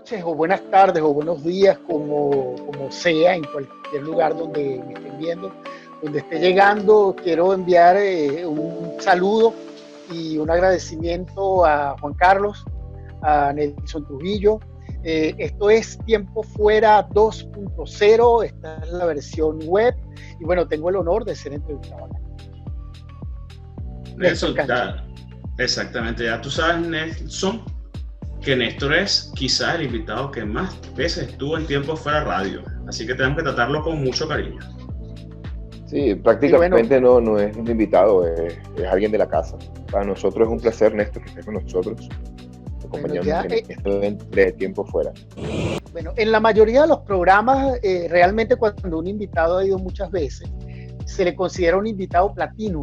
noches o buenas tardes o buenos días, como sea, en cualquier lugar donde me estén viendo, donde esté llegando. Quiero enviar un saludo y un agradecimiento a Juan Carlos, a Nelson Trujillo. Esto es Tiempo Fuera 2.0, esta es la versión web y bueno, tengo el honor de ser entrevistado acá. Nelson, exactamente, ya tú sabes, Nelson, que Néstor es quizás el invitado que más veces estuvo en Tiempo Fuera Radio, así que tenemos que tratarlo con mucho cariño. Sí, prácticamente bueno, no es un invitado, es alguien de la casa. Para nosotros es un placer, Néstor, que estés con nosotros, acompañándonos en esto de Tiempo Fuera. Bueno, en la mayoría de los programas, realmente cuando un invitado ha ido muchas veces, se le considera un invitado platino.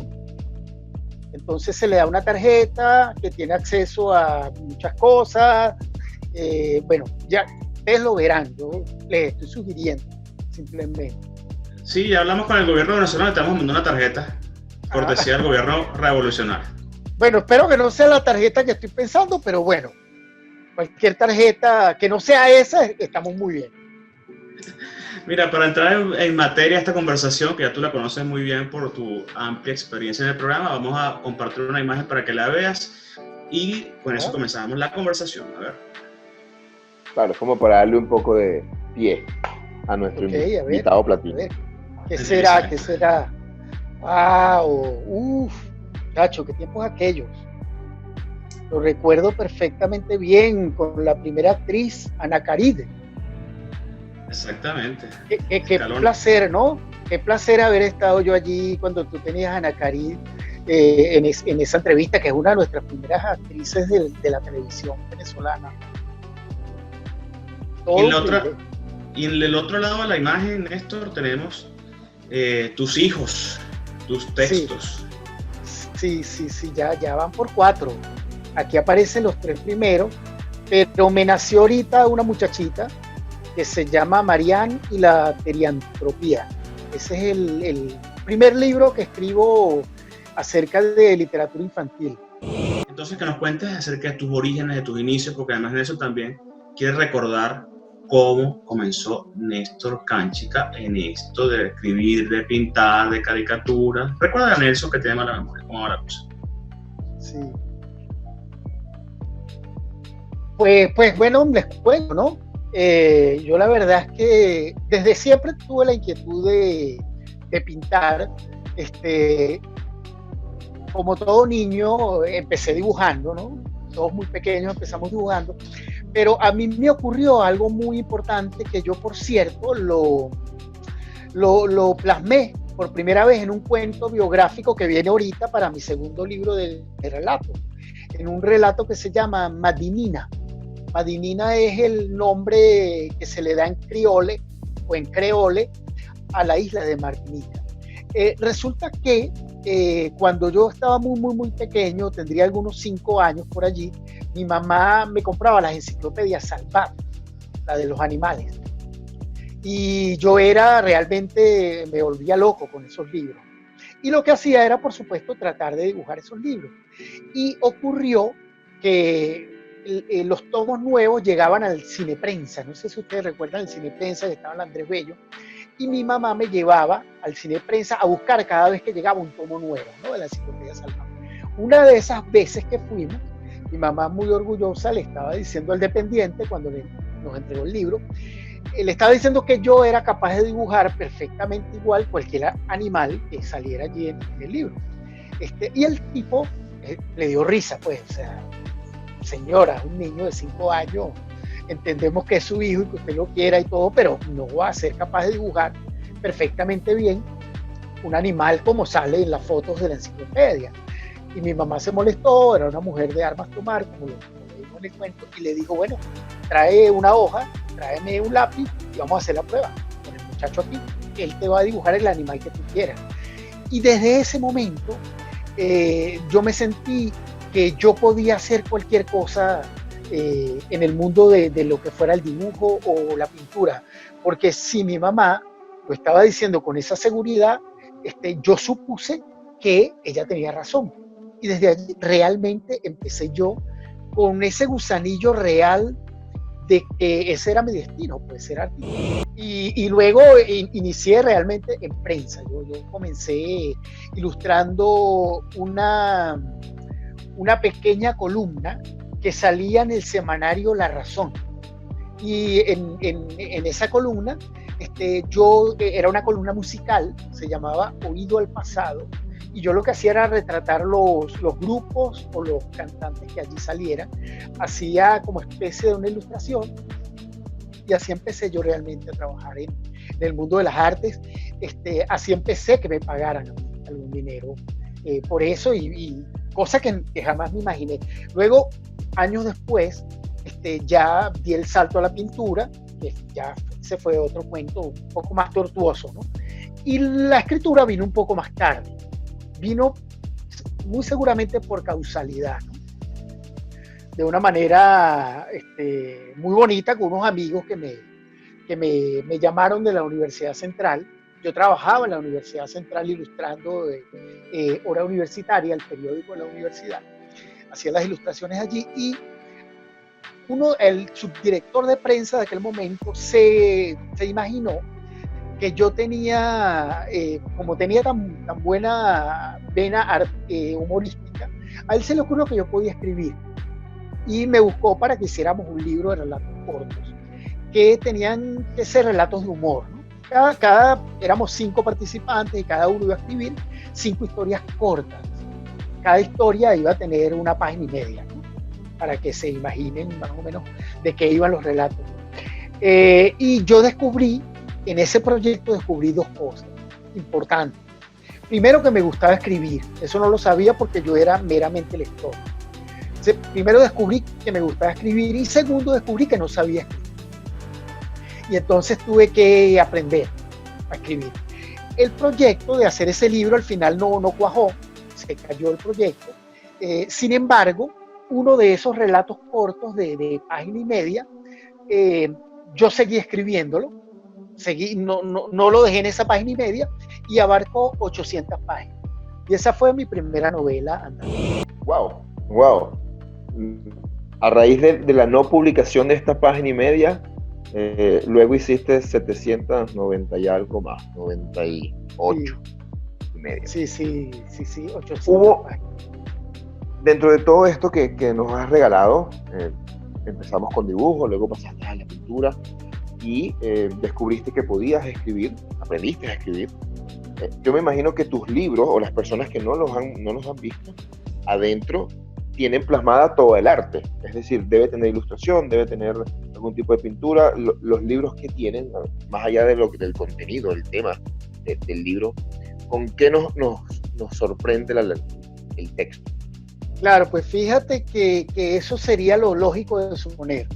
Entonces se le da una tarjeta que tiene acceso a muchas cosas. Bueno, ya ustedes lo verán, yo les estoy sugiriendo simplemente. Sí, ya hablamos con el gobierno venezolano, le estamos mandando una tarjeta, cortesía del gobierno revolucionario. Bueno, espero que no sea la tarjeta que estoy pensando, pero bueno, cualquier tarjeta que no sea esa, estamos muy bien. Mira, para entrar en materia esta conversación, que ya tú la conoces muy bien por tu amplia experiencia en el programa, vamos a compartir una imagen para que la veas y con eso comenzamos la conversación. A ver. Claro, es como para darle un poco de pie a nuestro invitado platino. ¿Qué será? ¿Qué será? ¡Wow! Cacho, ¿qué tiempos aquellos? Lo recuerdo perfectamente bien con la primera actriz, Ana Caride. Exactamente. Qué placer, ¿no? Qué placer haber estado yo allí cuando tú tenías a Ana Caride en esa entrevista, que es una de nuestras primeras actrices de la televisión venezolana. Y en el otro lado de la imagen, Néstor, tenemos tus hijos, tus textos. Sí, ya van por 4. Aquí aparecen los 3 primeros, pero me nació ahorita una muchachita que se llama Marianne y la teriantropía. Ese es el primer libro que escribo acerca de literatura infantil. Entonces, que nos cuentes acerca de tus orígenes, de tus inicios, porque además de eso también quieres recordar cómo comenzó Néstor Cánchica en esto de escribir, de pintar, de caricaturas. Recuerda a Nelson, que tiene mala memoria, ¿cómo va la cosa? Sí. Pues bueno, les cuento, ¿no? Yo la verdad es que desde siempre tuve la inquietud de pintar. Como todo niño empecé dibujando, ¿no? Todos muy pequeños empezamos dibujando, pero a mí me ocurrió algo muy importante que yo, por cierto, lo plasmé por primera vez en un cuento biográfico que viene ahorita para mi segundo libro de relato, en un relato que se llama Madinina. Madinina es el nombre que se le da en criole o en creole a la isla de Martinica. Resulta que cuando yo estaba muy pequeño, tendría algunos 5 años por allí, mi mamá me compraba las enciclopedias Salvat, la de los animales. Y yo realmente me volvía loco con esos libros. Y lo que hacía era, por supuesto, tratar de dibujar esos libros. Y ocurrió que los tomos nuevos llegaban al Cineprensa. No sé si ustedes recuerdan el Cineprensa, que estaba en Andrés Bello. Y mi mamá me llevaba al Cineprensa a buscar cada vez que llegaba un tomo nuevo, ¿no? De la enciclopedia Salvat. Una de esas veces que fuimos, mi mamá muy orgullosa le estaba diciendo al dependiente, cuando nos entregó el libro, le estaba diciendo que yo era capaz de dibujar perfectamente igual cualquier animal que saliera allí en el libro. Y el tipo le dio risa, pues, o sea, señora, un niño de 5 años, entendemos que es su hijo y que usted lo quiera y todo, pero no va a ser capaz de dibujar perfectamente bien un animal como sale en las fotos de la enciclopedia. Y mi mamá se molestó, era una mujer de armas tomar, como lo digo en el cuento, y le dijo, bueno, trae una hoja, tráeme un lápiz y vamos a hacer la prueba con el muchacho aquí. Él te va a dibujar el animal que tú quieras. Y desde ese momento yo me sentí que yo podía hacer cualquier cosa en el mundo de lo que fuera el dibujo o la pintura, porque si mi mamá lo estaba diciendo con esa seguridad, yo supuse que ella tenía razón. Y desde allí realmente empecé yo con ese gusanillo real de que ese era mi destino, pues ser artista. Y luego inicié realmente en prensa. Yo comencé ilustrando una pequeña columna que salía en el semanario La Razón. Y en esa columna, era una columna musical, se llamaba Oído al Pasado, y yo lo que hacía era retratar los grupos o los cantantes que allí salieran. Hacía como especie de una ilustración, y así empecé yo realmente a trabajar en el mundo de las artes. Así empecé que me pagaran algún dinero por eso, y cosa que jamás me imaginé. Luego, años después, ya di el salto a la pintura, que ya se fue otro cuento un poco más tortuoso, ¿no? Y la escritura vino un poco más tarde. Vino muy seguramente por causalidad, ¿no? De una manera muy bonita, con unos amigos que me llamaron de la Universidad Central. Yo trabajaba en la Universidad Central ilustrando Hora Universitaria, el periódico de la universidad. Hacía las ilustraciones allí, y el subdirector de prensa de aquel momento se imaginó que yo tenía, como tenía tan buena vena humorística, a él se le ocurrió que yo podía escribir, y me buscó para que hiciéramos un libro de relatos cortos que tenían que ser relatos de humor, ¿no? Éramos 5 participantes y cada uno iba a escribir 5 historias cortas. Cada historia iba a tener 1 página y media, ¿no? Para que se imaginen más o menos de qué iban los relatos. Y yo en ese proyecto descubrí 2 cosas importantes. Primero, que me gustaba escribir. Eso no lo sabía porque yo era meramente lector. Entonces, primero descubrí que me gustaba escribir, y segundo, descubrí que no sabía escribir. Y entonces tuve que aprender a escribir. El proyecto de hacer ese libro al final no cuajó, se cayó el proyecto. Sin embargo, uno de esos relatos cortos de página y media, yo seguí escribiéndolo, no lo dejé en esa página y media, y abarcó 800 páginas. Y esa fue mi primera novela andante. Wow. A raíz de la no publicación de esta página y media, luego hiciste 790 y algo más, 98 y media. Sí, 800 páginas. Dentro de todo esto que nos has regalado, empezamos con dibujo, luego pasaste a la pintura, y descubriste que podías escribir, aprendiste a escribir. Yo me imagino que tus libros, o las personas que no los han visto, adentro tienen plasmada todo el arte, es decir, debe tener ilustración, debe tener algún tipo de pintura. Los libros que tienen, más allá del contenido, del tema del libro, ¿con qué nos sorprende el texto? Claro, pues fíjate que eso sería lo lógico de suponer,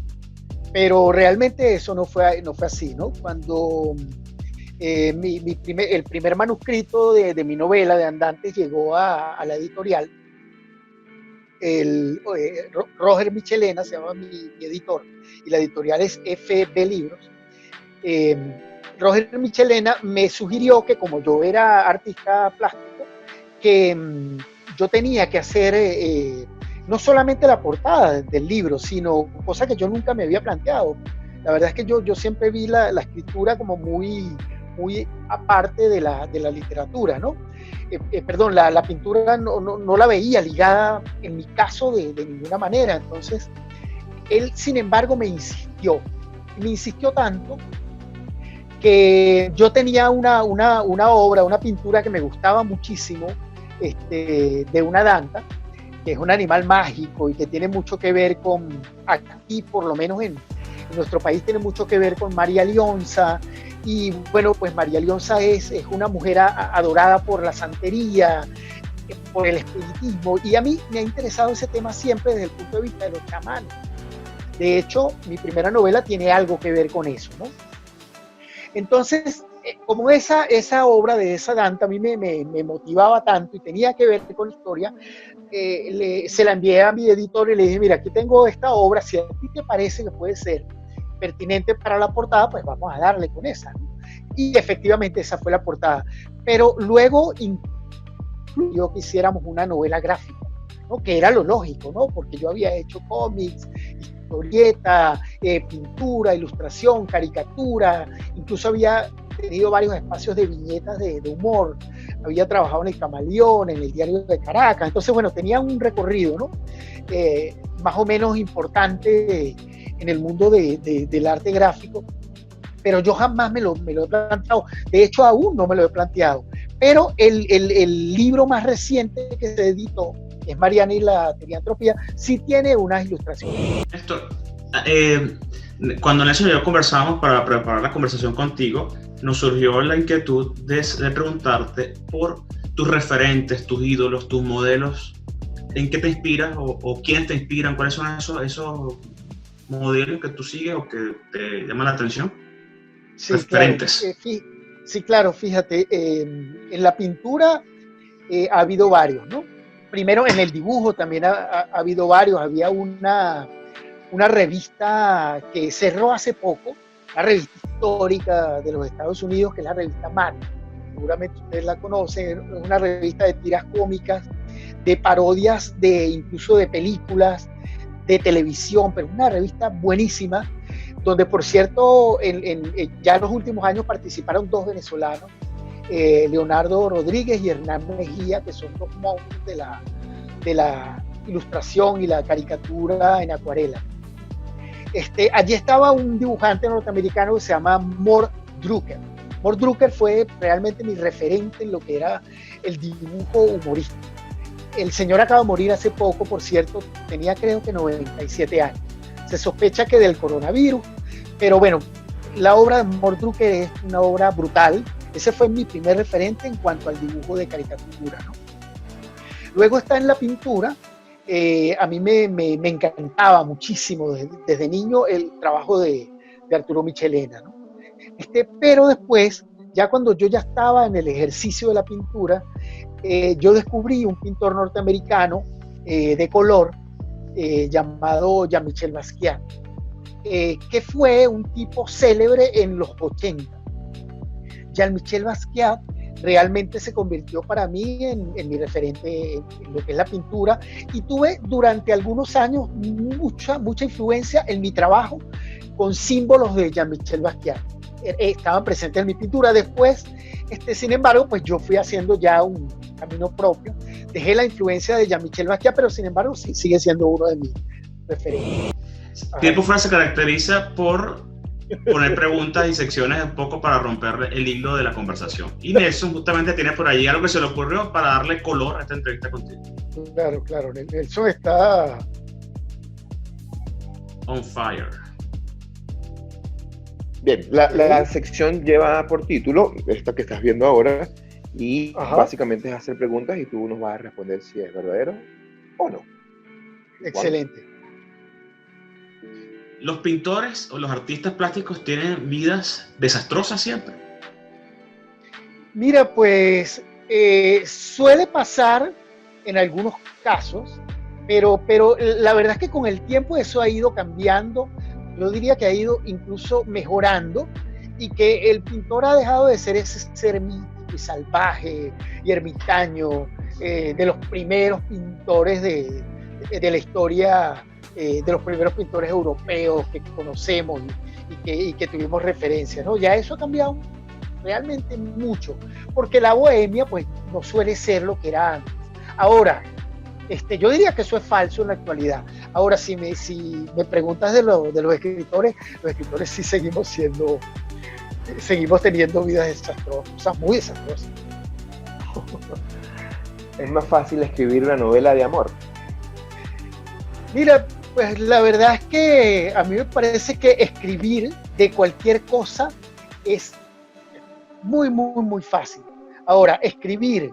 pero realmente eso no fue así, ¿no? Cuando el primer manuscrito de mi novela de Andantes llegó a la editorial, Roger Michelena se llama mi editor, y la editorial es FB Libros. Roger Michelena me sugirió que, como yo era artista plástico, que yo tenía que hacer no solamente la portada del libro, sino cosa que yo nunca me había planteado. La verdad es que yo siempre vi la escritura como muy aparte de la literatura, ¿no? Perdón, la pintura no la veía ligada, en mi caso, de ninguna manera. Entonces, él, sin embargo, me insistió tanto, que yo tenía una obra, una pintura que me gustaba muchísimo, de una danta, que es un animal mágico y que tiene mucho que ver con, aquí por lo menos en nuestro país, tiene mucho que ver con María Lionza. Y bueno, pues María Lionza es una mujer adorada por la santería, por el espiritismo, y a mí me ha interesado ese tema siempre desde el punto de vista de los chamanes. De hecho, mi primera novela tiene algo que ver con eso, ¿no? Entonces, como esa obra de esa danta a mí me motivaba tanto y tenía que ver con la historia, se la envié a mi editor y le dije: mira, aquí tengo esta obra, si a ti te parece que puede ser pertinente para la portada, pues vamos a darle con esa, ¿no? Y efectivamente esa fue la portada, pero luego incluyó que hiciéramos una novela gráfica, ¿no? Que era lo lógico, ¿no? Porque yo había hecho cómics, historieta, pintura, ilustración, caricatura, incluso había tenido varios espacios de viñetas de humor, había trabajado en El Camaleón, en el Diario de Caracas, entonces bueno, tenía un recorrido, ¿no? Más o menos importante en el mundo del arte gráfico, pero yo jamás me lo he planteado, de hecho aún no me lo he planteado, pero el libro más reciente que se editó, es Mariana y la teriantropía, sí tiene unas ilustraciones. Néstor, cuando Nelson y yo conversamos para preparar la conversación contigo, nos surgió la inquietud de preguntarte por tus referentes, tus ídolos, tus modelos, en qué te inspiras o quiénes te inspiran, cuáles son esos modelos que tú sigues o que te llaman la atención. Sí, referentes. Claro, sí, claro, fíjate, en la pintura ha habido varios, ¿no? Primero en el dibujo también ha habido varios, había una revista que cerró hace poco, una revista histórica de los Estados Unidos, que es la revista Mad, seguramente ustedes la conocen, es una revista de tiras cómicas, de parodias, incluso de películas, de televisión, pero una revista buenísima, donde por cierto ya en los últimos años participaron dos venezolanos, Leonardo Rodríguez y Hernán Mejía, que son dos monstruos de la ilustración y la caricatura en acuarela. Allí estaba un dibujante norteamericano que se llama Mort Drucker. Mort Drucker fue realmente mi referente en lo que era el dibujo humorístico. El señor acaba de morir hace poco, por cierto, tenía creo que 97 años. Se sospecha que del coronavirus, pero bueno, la obra de Mort Drucker es una obra brutal. Ese fue mi primer referente en cuanto al dibujo de caricatura, ¿no? Luego está en la pintura. A mí me encantaba muchísimo desde niño el trabajo de Arturo Michelena, ¿no? Pero después, ya cuando yo ya estaba en el ejercicio de la pintura, yo descubrí un pintor norteamericano de color llamado Jean-Michel Basquiat, que fue un tipo célebre en los 80. Jean-Michel Basquiat realmente se convirtió para mí en mi referente en lo que es la pintura, y tuve durante algunos años mucha influencia en mi trabajo con símbolos de Jean-Michel Basquiat. Estaban presentes en mi pintura. Después, sin embargo, pues yo fui haciendo ya un camino propio, dejé la influencia de Jean-Michel Basquiat, pero sin embargo sí, sigue siendo uno de mis referentes. Tiempo Fuera se caracteriza por poner preguntas y secciones un poco para romper el hilo de la conversación. Y Nelson justamente tiene por ahí algo que se le ocurrió para darle color a esta entrevista contigo. Claro, Nelson está on fire. Bien, la sección lleva por título, esta que estás viendo ahora, y básicamente es hacer preguntas y tú nos vas a responder si es verdadero o no. Excelente. ¿Los pintores o los artistas plásticos tienen vidas desastrosas siempre? Mira, pues suele pasar en algunos casos, pero la verdad es que con el tiempo eso ha ido cambiando. Yo diría que ha ido incluso mejorando, y que el pintor ha dejado de ser ese ser mítico y salvaje y ermitaño de los primeros pintores de la historia, de los primeros pintores europeos que conocemos y que tuvimos referencia, ¿no? Ya eso ha cambiado realmente mucho, porque la bohemia pues no suele ser lo que era antes. Ahora, yo diría que eso es falso en la actualidad. Ahora, si me preguntas de los escritores sí seguimos teniendo vidas desastrosas, muy desastrosas. ¿Es más fácil escribir una novela de amor? Mira, pues la verdad es que a mí me parece que escribir de cualquier cosa es muy, muy, muy fácil. Ahora, escribir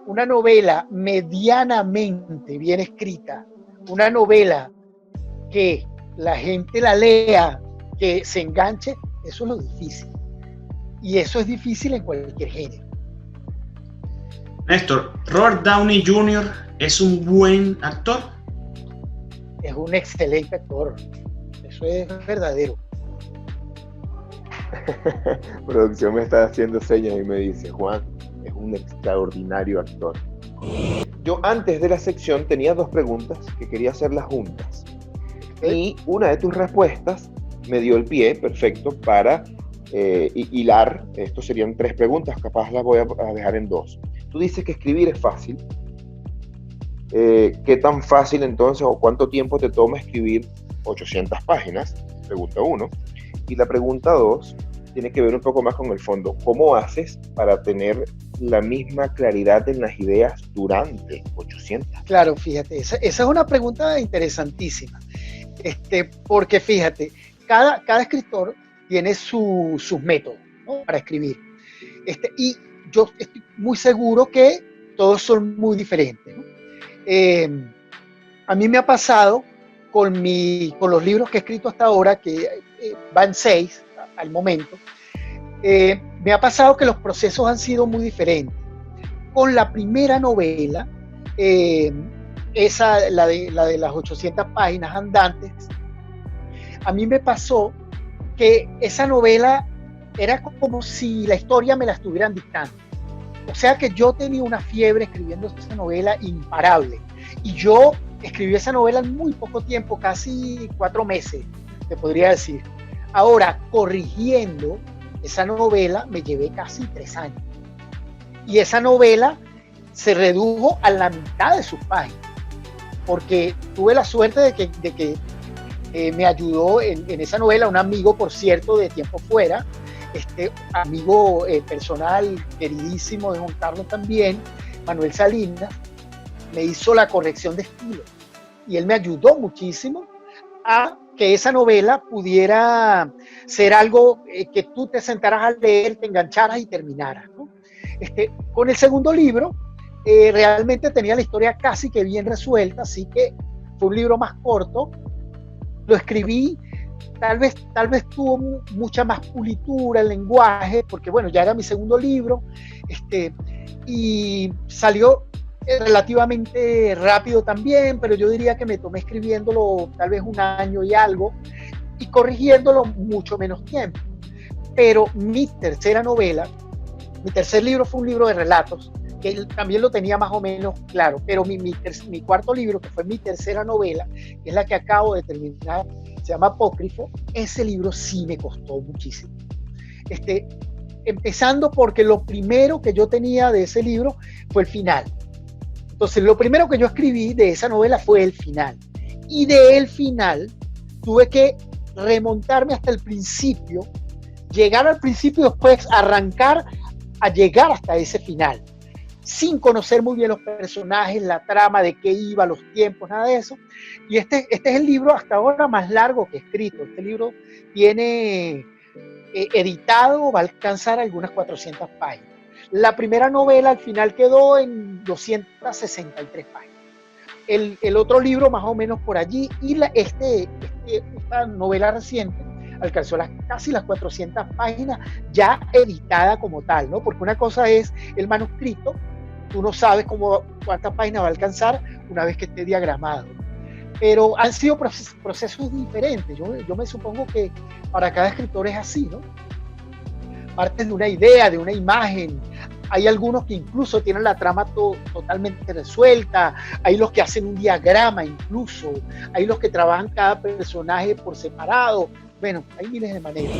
una novela medianamente bien escrita, una novela que la gente la lea, que se enganche, eso es lo difícil. Y eso es difícil en cualquier género. Néstor, ¿Robert Downey Jr. es un buen actor? Es un excelente actor. Eso es verdadero. Producción me está haciendo señas y me dice: Juan, es un extraordinario actor. Yo antes de la sección tenía dos preguntas que quería hacerlas juntas. Y una de tus respuestas me dio el pie perfecto para hilar. Estos serían 3 preguntas, capaz las voy a dejar en 2. Tú dices que escribir es fácil. ¿Qué tan fácil entonces o cuánto tiempo te toma escribir 800 páginas? Pregunta 1. Y la pregunta 2 tiene que ver un poco más con el fondo. ¿Cómo haces para tener la misma claridad en las ideas durante 800? Claro, fíjate, esa es una pregunta interesantísima. Porque fíjate, cada escritor tiene sus métodos, ¿no?, para escribir. Y yo estoy muy seguro que todos son muy diferentes, ¿no? A mí me ha pasado con los libros que he escrito hasta ahora, que van 6 al momento, me ha pasado que los procesos han sido muy diferentes. Con la primera novela, la de las 800 páginas andantes, a mí me pasó que esa novela era como si la historia me la estuvieran dictando. O sea que yo tenía una fiebre escribiendo esa novela imparable. Y yo escribí esa novela en muy poco tiempo, casi 4 meses, te podría decir. Ahora, corrigiendo esa novela, me llevé casi 3 años. Y esa novela se redujo a la mitad de sus páginas, porque tuve la suerte de que me ayudó en esa novela un amigo, por cierto, de tiempo fuera, amigo personal, queridísimo de Juan Carlos también, Manuel Salinas, me hizo la corrección de estilo. Y él me ayudó muchísimo a que esa novela pudiera ser algo que tú te sentaras a leer, te engancharas y terminaras, ¿no? Con el segundo libro, realmente tenía la historia casi que bien resuelta, así que fue un libro más corto. Lo escribí, tal vez tuvo mucha más pulitura el lenguaje, porque bueno, ya era mi segundo libro, y salió relativamente rápido también, pero yo diría que me tomé escribiéndolo tal vez 1 año y algo, y corrigiéndolo mucho menos tiempo. Pero mi tercera novela, mi tercer libro fue un libro de relatos, que también lo tenía más o menos claro, pero mi cuarto libro, que fue mi tercera novela, que es la que acabo de terminar, se llama Apócrifo. Ese libro sí me costó muchísimo. Empezando porque lo primero que yo tenía de ese libro fue el final. Entonces, lo primero que yo escribí de esa novela fue el final. Y de el final tuve que remontarme hasta el principio, llegar al principio y después arrancar a llegar hasta ese final, sin conocer muy bien los personajes, la trama, de qué iba, los tiempos, nada de eso. Y este es el libro hasta ahora más largo que he escrito. Este libro tiene editado, va a alcanzar algunas 400 páginas. La primera novela al final quedó en 263 páginas. El otro libro más o menos por allí, y esta novela reciente alcanzó casi las 400 páginas ya editada como tal, ¿no? Porque una cosa es el manuscrito, tú no sabes cuántas páginas va a alcanzar una vez que esté diagramado. Pero han sido procesos diferentes. Yo me supongo que para cada escritor es así, ¿no? Parten de una idea, de una imagen. Hay algunos que incluso tienen la trama totalmente resuelta, hay los que hacen un diagrama incluso, hay los que trabajan cada personaje por separado. Bueno, hay miles de maneras.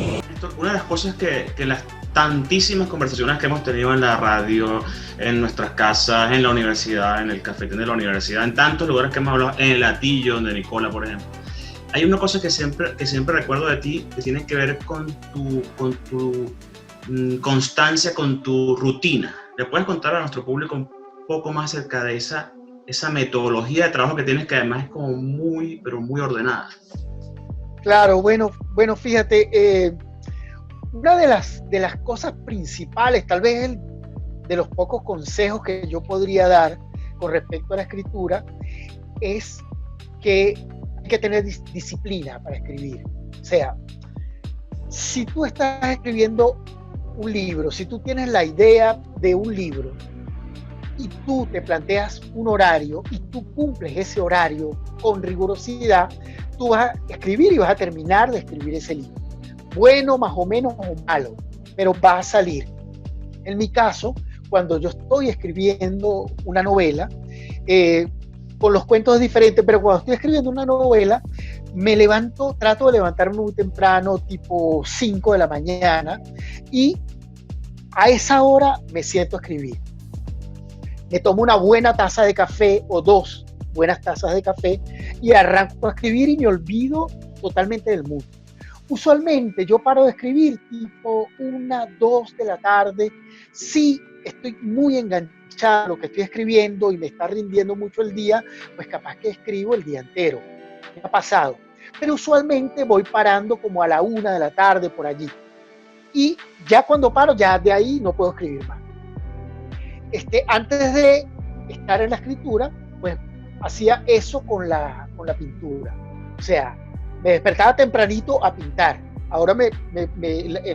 Una de las cosas que las tantísimas conversaciones que hemos tenido en la radio, en nuestras casas, en la universidad, en el cafetín de la universidad, en tantos lugares que hemos hablado, en el Latillo, donde Nicola, por ejemplo, hay una cosa que siempre recuerdo de ti, que tiene que ver con tu constancia, con tu rutina. ¿Le puedes contar a nuestro público un poco más acerca de esa metodología de trabajo que tienes, que además es como muy, pero muy ordenada? Claro, bueno, fíjate, una de las cosas principales, tal vez de los pocos consejos que yo podría dar con respecto a la escritura, es que hay que tener disciplina para escribir. O sea, si tú estás escribiendo un libro, si tú tienes la idea de un libro y tú te planteas un horario y tú cumples ese horario con rigurosidad, tú vas a escribir y vas a terminar de escribir ese libro. Bueno, más o menos, o malo, pero va a salir. En mi caso, cuando yo estoy escribiendo una novela, con los cuentos es diferente, pero cuando estoy escribiendo una novela, trato de levantarme muy temprano, tipo 5 de la mañana, y a esa hora me siento a escribir. Me tomo una buena taza de café o 2 buenas tazas de café y arranco a escribir y me olvido totalmente del mundo. Usualmente yo paro de escribir tipo 1, 2 de la tarde. Si estoy muy enganchado a lo que estoy escribiendo y me está rindiendo mucho el día, pues capaz que escribo el día entero. Me ha pasado. Pero usualmente voy parando como a la 1 de la tarde por allí. Y ya cuando paro, ya de ahí no puedo escribir más. Antes de estar en la escritura, pues hacía eso con la pintura. O sea, me despertaba tempranito a pintar. Ahora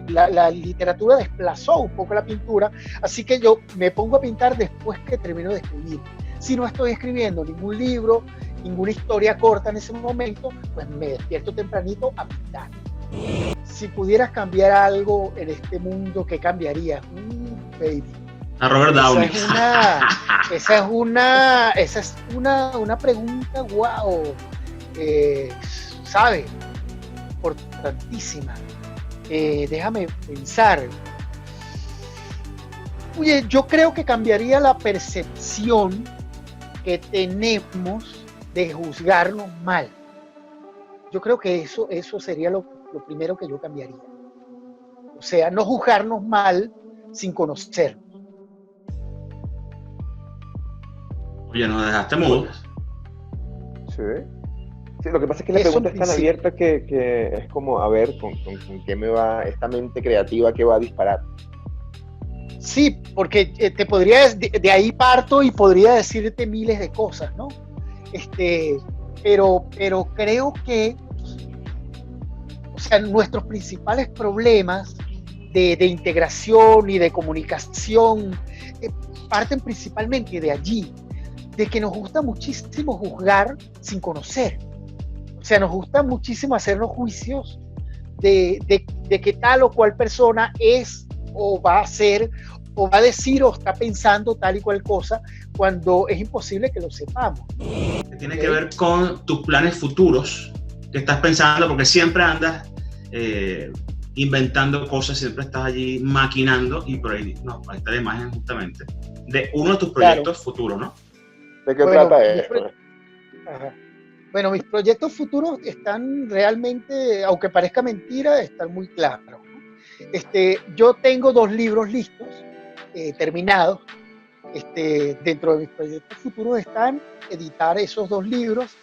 la literatura desplazó un poco la pintura, así que yo me pongo a pintar después que termino de escribir. Si no estoy escribiendo ningún libro, ninguna historia corta en ese momento, pues me despierto tempranito a pintar. Si pudieras cambiar algo en este mundo, ¿qué cambiarías? Baby. A Robert Downey. Esa es una pregunta, wow, ¿sabes? Importantísima. Déjame pensar. Oye, yo creo que cambiaría la percepción que tenemos de juzgarnos mal. Yo creo que eso sería lo primero que yo cambiaría. O sea, no juzgarnos mal sin conocernos. Oye, nos dejaste mudos. Sí. Sí, lo que pasa es que la pregunta es tan abierta que es como, a ver, con qué me va esta mente creativa que va a disparar. Sí, porque te podría, de ahí parto y podría decirte miles de cosas, ¿no? Pero creo que, o sea, nuestros principales problemas de integración y de comunicación parten principalmente de allí, de que nos gusta muchísimo juzgar sin conocer. O sea, nos gusta muchísimo hacernos juicios de que tal o cual persona es o va a ser o va a decir o está pensando tal y cual cosa cuando es imposible que lo sepamos. Tiene que ver con tus planes futuros que estás pensando, porque siempre andas inventando cosas, siempre estás allí maquinando, y por ahí, no, ahí está la imagen justamente de uno de tus proyectos futuros, ¿no? ¿De qué trata esto? Bueno, mis proyectos futuros están realmente, aunque parezca mentira, están muy claros. Yo tengo 2 libros listos, terminados. Dentro de mis proyectos futuros están editar esos 2 libros.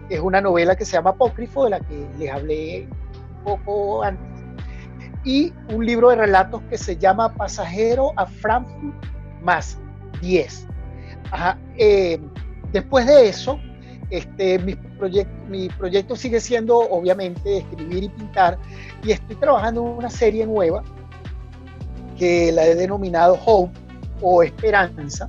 Es una novela que se llama Apócrifo, de la que les hablé un poco antes, y un libro de relatos que se llama Pasajero a Frankfurt más 10. Después de eso, mi proyecto sigue siendo obviamente escribir y pintar, y estoy trabajando en una serie nueva que la he denominado Hope o Esperanza,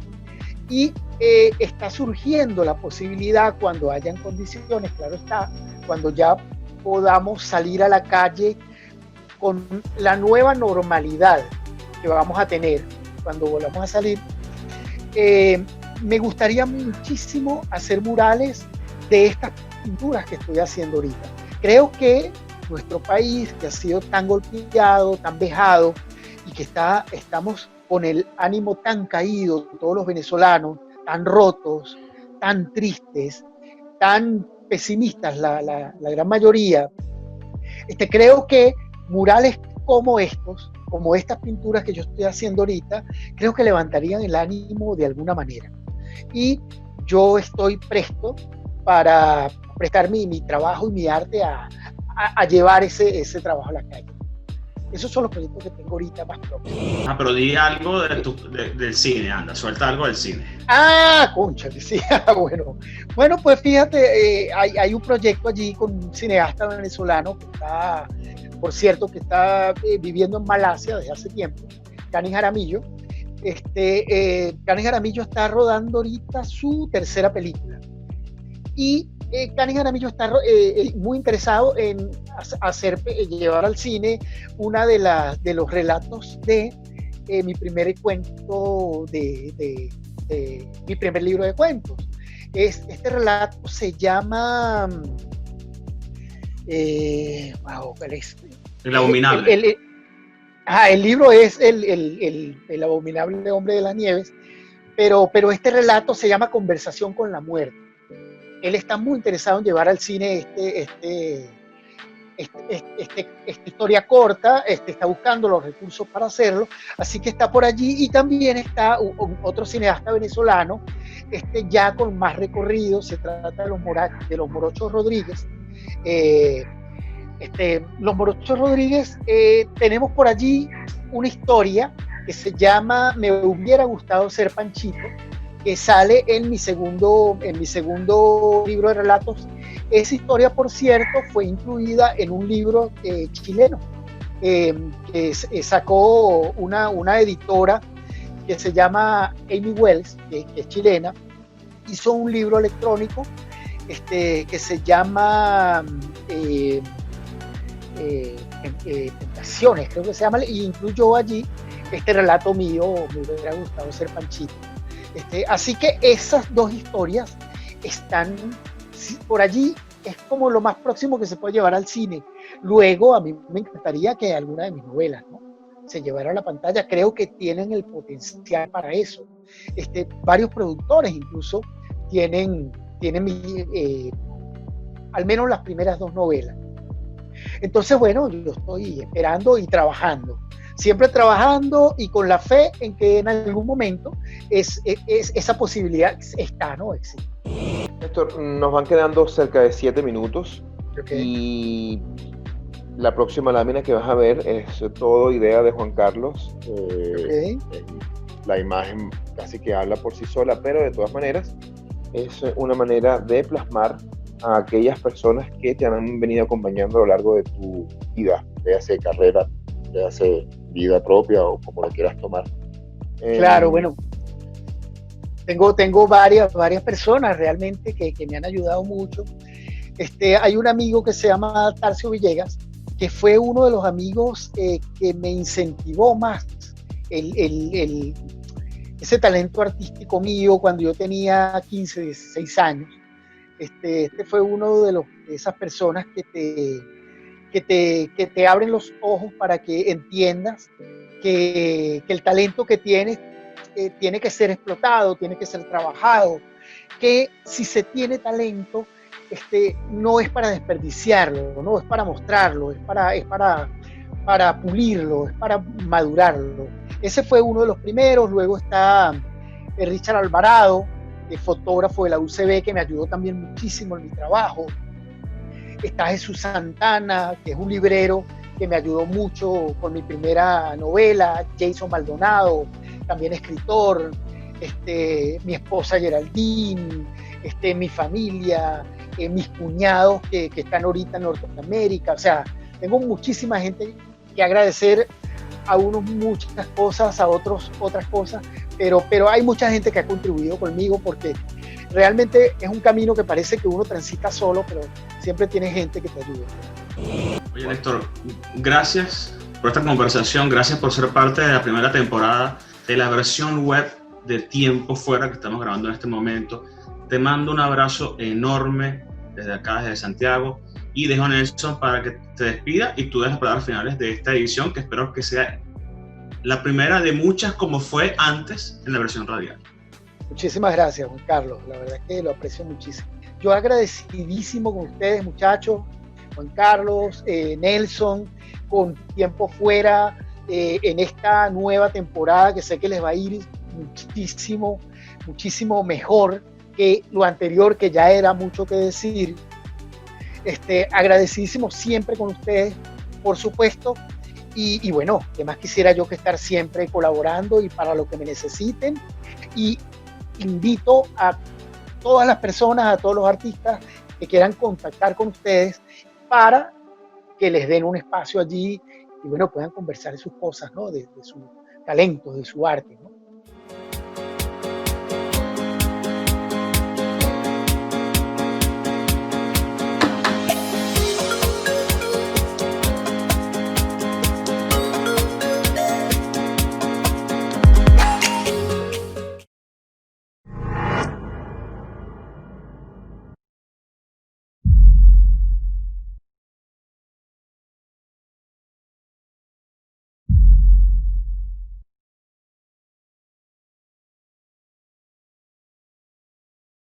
y está surgiendo la posibilidad, cuando hayan condiciones, claro está, cuando ya podamos salir a la calle con la nueva normalidad que vamos a tener cuando volvamos a salir, me gustaría muchísimo hacer murales de estas pinturas que estoy haciendo ahorita. Creo que nuestro país, que ha sido tan golpeado, tan vejado, y que estamos con el ánimo tan caído, todos los venezolanos, tan rotos, tan tristes, tan pesimistas, la gran mayoría, creo que murales como estos, como estas pinturas que yo estoy haciendo ahorita, creo que levantarían el ánimo de alguna manera. Y yo estoy presto para prestar mi trabajo y mi arte a llevar ese trabajo a la calle. Esos son los proyectos que tengo ahorita más próximos. Pero di algo del cine, anda, suelta algo del cine. Cónchale, sí, bueno, pues fíjate, hay un proyecto allí con un cineasta venezolano que está, por cierto, que está viviendo en Malasia desde hace tiempo, Cani Jaramillo. Cani Jaramillo está rodando ahorita su 3ª película, y Cani Jaramillo está muy interesado en llevar al cine una de los relatos de mi primer cuento, de mi primer libro de cuentos. Este relato se llama Wow, ¿cuál es? El Abominable. El libro es el Abominable Hombre de las Nieves, pero este relato se llama Conversación con la Muerte. Él está muy interesado en llevar al cine esta historia corta, está buscando los recursos para hacerlo, así que está por allí, y también está otro cineasta venezolano, ya con más recorrido. Se trata de los Morochos Rodríguez. Los Morochos Rodríguez, tenemos por allí una historia que se llama Me hubiera gustado ser Panchito, que sale en mi segundo libro de relatos. Esa historia, por cierto, fue incluida en un libro chileno que sacó una editora que se llama Amy Wells, que es chilena. Hizo un libro electrónico que se llama Tentaciones, creo que se llama, y incluyó allí este relato mío, Me hubiera gustado ser Panchito. Así que esas dos historias están por allí, es como lo más próximo que se puede llevar al cine. Luego, a mí me encantaría que alguna de mis novelas, ¿no?, se llevara a la pantalla. Creo que tienen el potencial para eso. Varios productores incluso tienen al menos las primeras dos novelas. Entonces, bueno, yo estoy esperando y trabajando. Siempre trabajando y con la fe en que en algún momento esa posibilidad está, ¿no? Existe. Néstor, nos van quedando cerca de 7 minutos. Okay. Y la próxima lámina que vas a ver es todo idea de Juan Carlos. Okay. La imagen casi que habla por sí sola, pero de todas maneras es una manera de plasmar a aquellas personas que te han venido acompañando a lo largo de tu vida, ya sea carrera, ya sea vida propia o como lo quieras tomar. Claro, bueno, tengo varias personas realmente que me han ayudado mucho. Hay un amigo que se llama Tarcio Villegas, que fue uno de los amigos que me incentivó más ese talento artístico mío cuando yo tenía 15, 16 años. Fue uno de esas personas que te abren los ojos para que entiendas que el talento que tienes tiene que ser explotado, tiene que ser trabajado, que si se tiene talento, no es para desperdiciarlo, no es para mostrarlo, es para pulirlo, es para madurarlo. Ese fue uno de los primeros. Luego está Richard Alvarado, fotógrafo de la UCB, que me ayudó también muchísimo en mi trabajo. Está Jesús Santana, que es un librero que me ayudó mucho con mi primera novela. Jason Maldonado, también escritor. Mi esposa Geraldine, mi familia, mis cuñados que están ahorita en Norteamérica. O sea, tengo muchísima gente que agradecer, a unos muchas cosas, a otros otras cosas, pero hay mucha gente que ha contribuido conmigo, porque realmente es un camino que parece que uno transita solo, pero siempre tiene gente que te ayuda. Oye, Néstor, gracias por esta conversación, gracias por ser parte de la primera temporada de la versión web de Tiempo Fuera que estamos grabando en este momento. Te mando un abrazo enorme desde acá, desde Santiago, y dejo a Nelson para que te despida y tú des las palabras finales de esta edición, que espero que sea la primera de muchas como fue antes en la versión radial. Muchísimas gracias, Juan Carlos, la verdad que lo aprecio muchísimo. Yo agradecidísimo con ustedes, muchachos, Juan Carlos, Nelson, con Tiempo Fuera, en esta nueva temporada que sé que les va a ir muchísimo, muchísimo mejor que lo anterior, que ya era mucho que decir. Agradecidísimo siempre con ustedes, por supuesto, y bueno, que más quisiera yo que estar siempre colaborando y para lo que me necesiten, y invito a todas las personas, a todos los artistas que quieran contactar con ustedes para que les den un espacio allí y bueno, puedan conversar de sus cosas, ¿no? De su talento, de su arte, ¿no?